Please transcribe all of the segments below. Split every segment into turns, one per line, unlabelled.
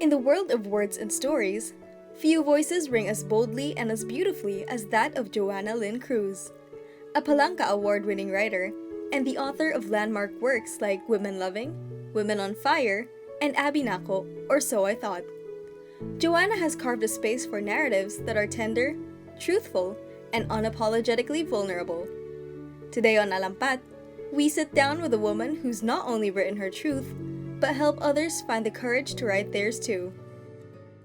In the world of words and stories, few voices ring as boldly and as beautifully as that of Jhoanna Lynn Cruz, a Palanca Award-winning writer and the author of landmark works like Women Loving, Women on Fire, and Abinako, or So I Thought. Jhoanna has carved a space for narratives that are tender, truthful, and unapologetically vulnerable. Today on Alampat, we sit down with a woman who's not only written her truth, but help others find the courage to write theirs too.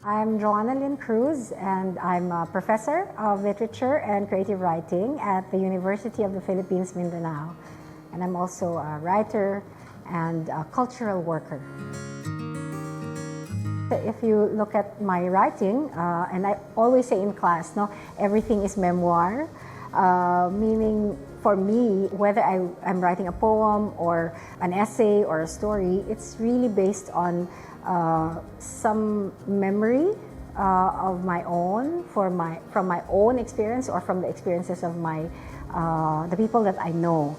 I'm Jhoanna Lynn Cruz, and I'm a professor of literature and creative writing at the University of the Philippines, Mindanao. And I'm also a writer and a cultural worker. If you look at my writing, and I always say in class, no, everything is memoir, meaning for me, whether I'm writing a poem or an essay or a story, it's really based on some memory of my own, from my own experience or from the experiences of the people that I know.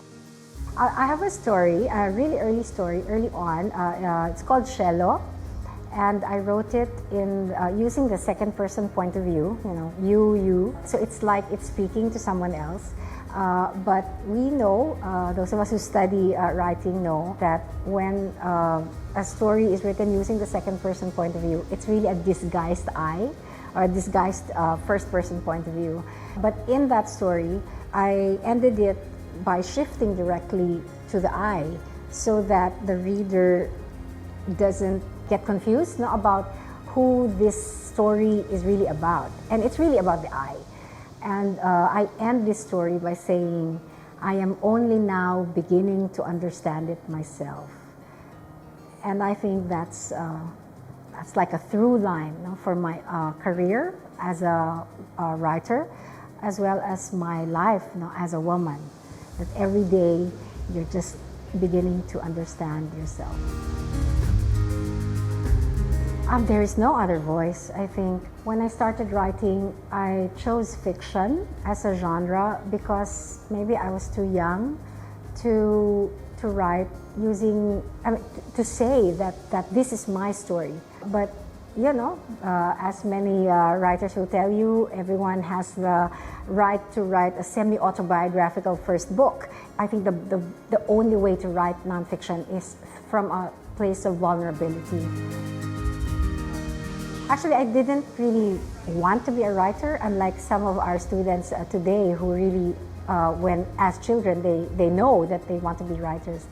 I have a story, a really early story, early on. It's called Shelo, and I wrote it in using the second person point of view. You. So it's like it's speaking to someone else. But we know, those of us who study writing know that when a story is written using the second person point of view, it's really a disguised I or a disguised first person point of view. But in that story, I ended it by shifting directly to the I so that the reader doesn't get confused about who this story is really about. And it's really about the I. And I end this story by saying, I am only now beginning to understand it myself. And I think that's like a through line for my career as a writer, as well as my life as a woman. That every day you're just beginning to understand yourself. There is no other voice. I think when I started writing, I chose fiction as a genre because maybe I was too young to write using, to say that this is my story. But as many writers will tell you, everyone has the right to write a semi-autobiographical first book. I think the only way to write nonfiction is from a place of vulnerability. Actually, I didn't really want to be a writer, unlike some of our students today who really, when as children, they know that they want to be writers.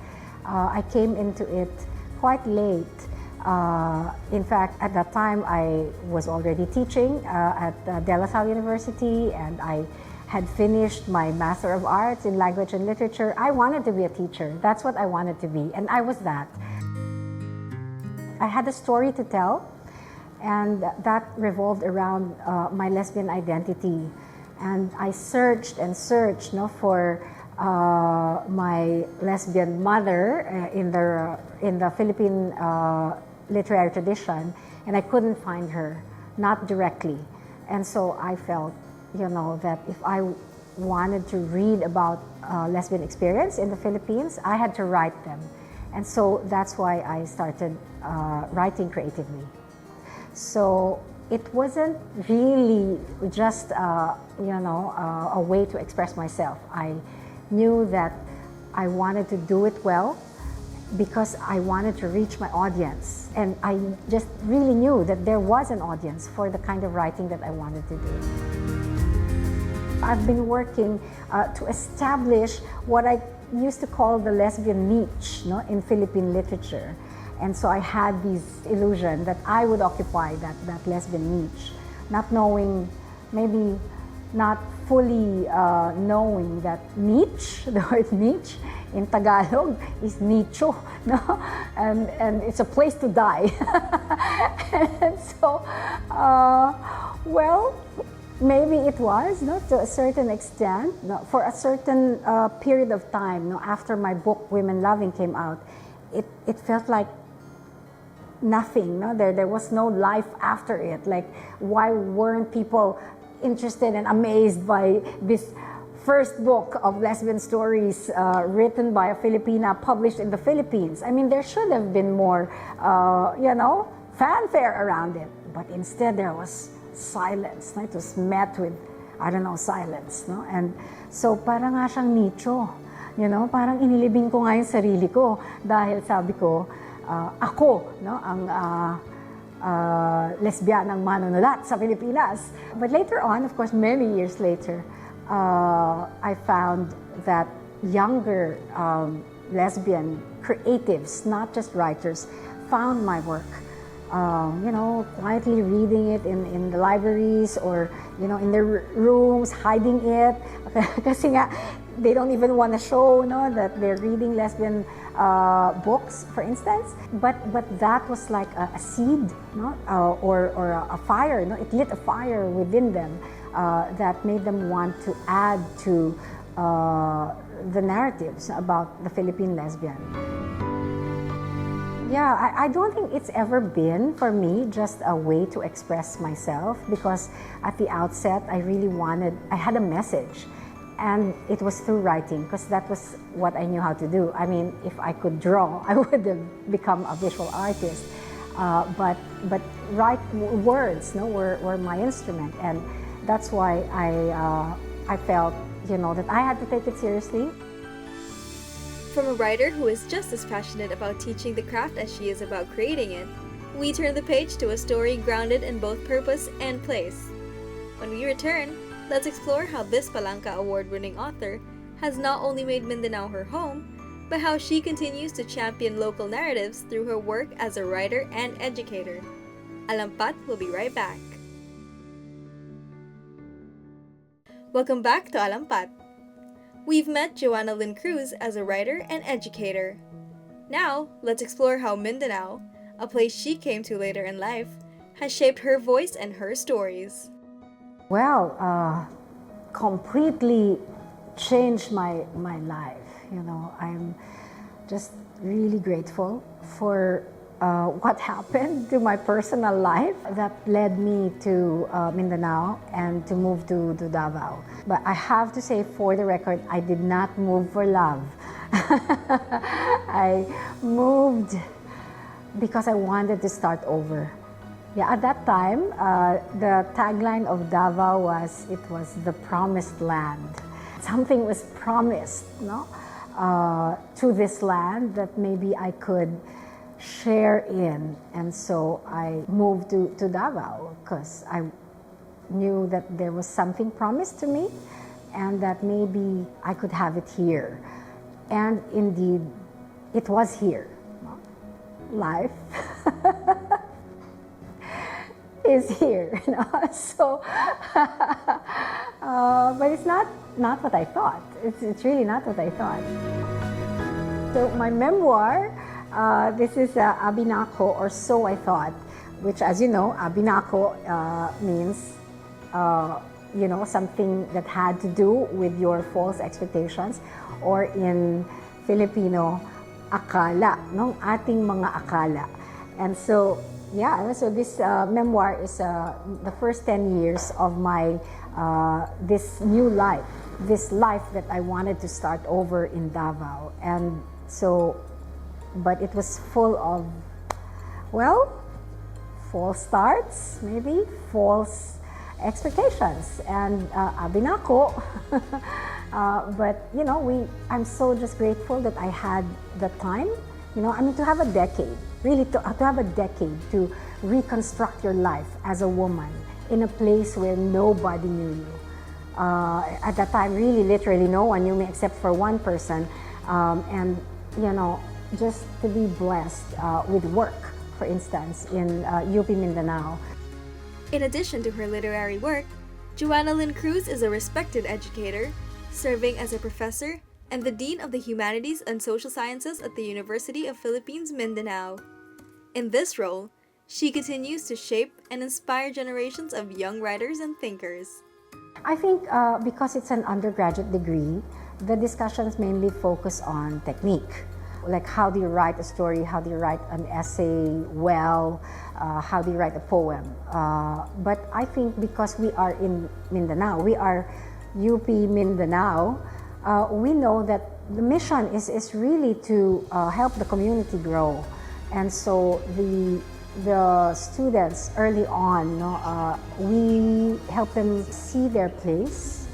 I came into it quite late. In fact, at that time, I was already teaching at De La Salle University, and I had finished my Master of Arts in Language and Literature. I wanted to be a teacher. That's what I wanted to be, and I was that. I had a story to tell, and that revolved around my lesbian identity. And I searched and searched for my lesbian mother in the Philippine literary tradition, and I couldn't find her, not directly. And so I felt, that if I wanted to read about lesbian experience in the Philippines, I had to write them. And so that's why I started writing creatively. So it wasn't really just a way to express myself. I knew that I wanted to do it well because I wanted to reach my audience. And I just really knew that there was an audience for the kind of writing that I wanted to do. I've been working to establish what I used to call the lesbian niche in Philippine literature. And so I had this illusion that I would occupy that lesbian niche, not knowing, maybe not fully knowing that niche, the word niche in Tagalog is nicho, and it's a place to die. And so, maybe it was, to a certain extent, for a certain period of time, after my book Women Loving came out, it felt like nothing. There was no life after it. Like, why weren't people interested and amazed by this first book of lesbian stories written by a Filipina, published in the Philippines? I mean, there should have been more, fanfare around it. But instead, there was silence. No? It was met with, I don't know, silence. No? And so parang nga siyang nicho. You know, parang inilibing ko nga yung sarili ko dahil sabi ko, ako, no, ang lesbianang manunulat sa Pilipinas. But later on, of course, many years later, I found that younger lesbian creatives, not just writers, found my work. You know, quietly reading it in the libraries or, you know, in their rooms, hiding it. Kasi nga, they don't even want to show, no, that they're reading lesbian books, for instance. But that was like a seed, no, or a fire. No, it lit a fire within them that made them want to add to the narratives about the Philippine lesbian. Yeah, I don't think it's ever been, for me, just a way to express myself, because at the outset, I had a message. And it was through writing, because that was what I knew how to do. I mean, if I could draw, I would have become a visual artist. But write words, no, were my instrument, and that's why I felt, you know, that I had to take it seriously.
From a writer who is just as passionate about teaching the craft as she is about creating it, we turn the page to a story grounded in both purpose and place. When we return, let's explore how this Palanca Award-winning author has not only made Mindanao her home, but how she continues to champion local narratives through her work as a writer and educator. Alampat will be right back. Welcome back to Alampat. We've met Jhoanna Lynn Cruz as a writer and educator. Now, let's explore how Mindanao, a place she came to later in life, has shaped her voice and her stories.
Well, completely changed my life. You know, I'm just really grateful for what happened to my personal life that led me to Mindanao and to move to Davao. But I have to say, for the record, I did not move for love. I moved because I wanted to start over. Yeah, at that time, the tagline of Davao was, it was the promised land. Something was promised, no, to this land that maybe I could share in. And so I moved to Davao because I knew that there was something promised to me and that maybe I could have it here. And indeed, it was here. Life is here, you know? So, but it's not what I thought. It's really not what I thought. So my memoir, this is Abinako, or So I Thought, which, as you know, Abinako means, you know, something that had to do with your false expectations, or in Filipino, akala, no? Ating mga akala. And so, yeah, so this memoir is the first 10 years of my, this new life, this life that I wanted to start over in Davao. And so, but it was full of, well, false starts, maybe, false expectations, and Abinako. But, you know, I'm so just grateful that I had the time, you know, I mean, to have a decade, really to have a decade to reconstruct your life as a woman in a place where nobody knew you. At that time, really, literally, no one knew me except for one person. And, you know, just to be blessed with work, for instance, in UP Mindanao.
In addition to her literary work, Jhoanna Lynn Cruz is a respected educator, serving as a professor and the Dean of the Humanities and Social Sciences at the University of Philippines, Mindanao. In this role, she continues to shape and inspire generations of young writers and thinkers.
I think because it's an undergraduate degree, the discussions mainly focus on technique. Like, how do you write a story, how do you write an essay well, how do you write a poem. But I think because we are in Mindanao, we are UP Mindanao, we know that the mission is really to help the community grow. And so the the students early on, we help them see their place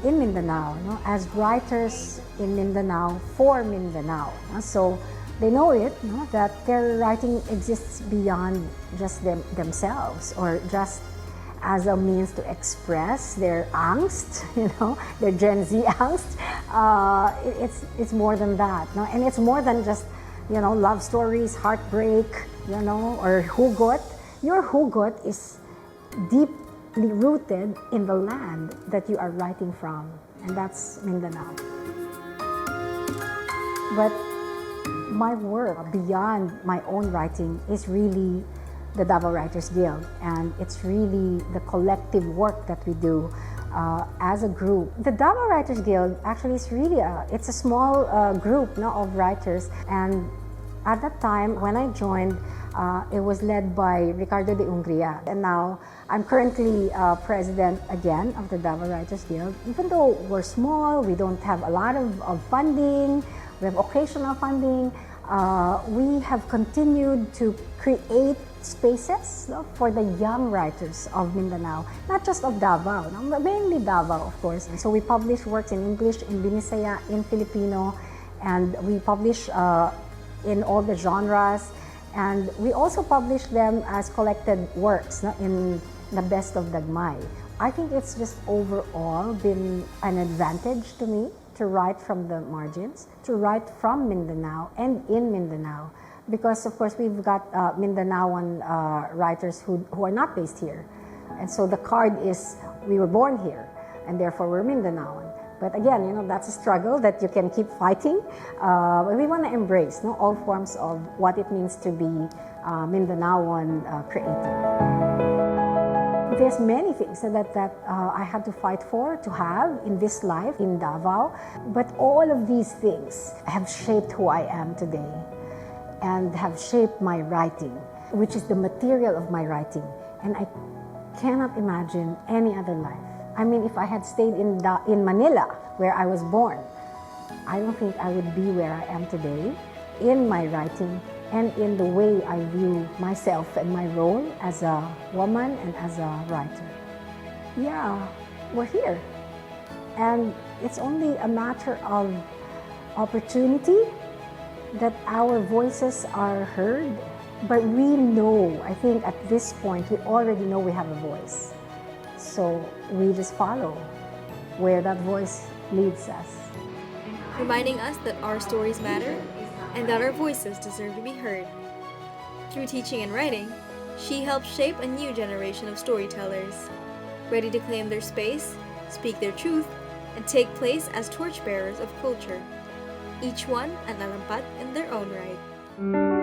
in Mindanao, as writers in Mindanao for Mindanao. So they know it, that their writing exists beyond just themselves, or just as a means to express their angst, their Gen Z angst. It's more than that, and it's more than just love stories, heartbreak, or hugot. Your hugot is deeply rooted in the land that you are writing from, and that's Mindanao. But my work beyond my own writing is really the Davao Writers Guild, and it's really the collective work that we do as a group. The Davao Writers Guild actually is really it's a small group of writers, and at that time when I joined, it was led by Ricardo de Ungria, and now I'm currently president again of the Davao Writers Guild. Even though we're small, we don't have a lot of funding, we have occasional funding, we have continued to create spaces for the young writers of Mindanao, not just of Davao, mainly Davao, of course. And so we publish works in English, in Binisaya, in Filipino, and we publish in all the genres. And we also publish them as collected works in the Best of Dagmay. I think it's just overall been an advantage to me to write from the margins, to write from Mindanao and in Mindanao. Because of course we've got Mindanaoan writers who are not based here. And so the card is, we were born here, and therefore we're Mindanaoan. But again, that's a struggle that you can keep fighting. But we want to embrace all forms of what it means to be Mindanaoan creative. There's many things that I had to fight for, to have in this life in Davao. But all of these things have shaped who I am today, and have shaped my writing, which is the material of my writing. And I cannot imagine any other life. I mean, if I had stayed in Manila, where I was born, I don't think I would be where I am today in my writing and in the way I view myself and my role as a woman and as a writer. Yeah, we're here. And it's only a matter of opportunity that our voices are heard. But we know, I think at this point, we already know we have a voice. So we just follow where that voice leads us.
Reminding us that our stories matter and that our voices deserve to be heard. Through teaching and writing, she helps shape a new generation of storytellers, ready to claim their space, speak their truth, and take place as torchbearers of culture, each one an Alampat in their own right.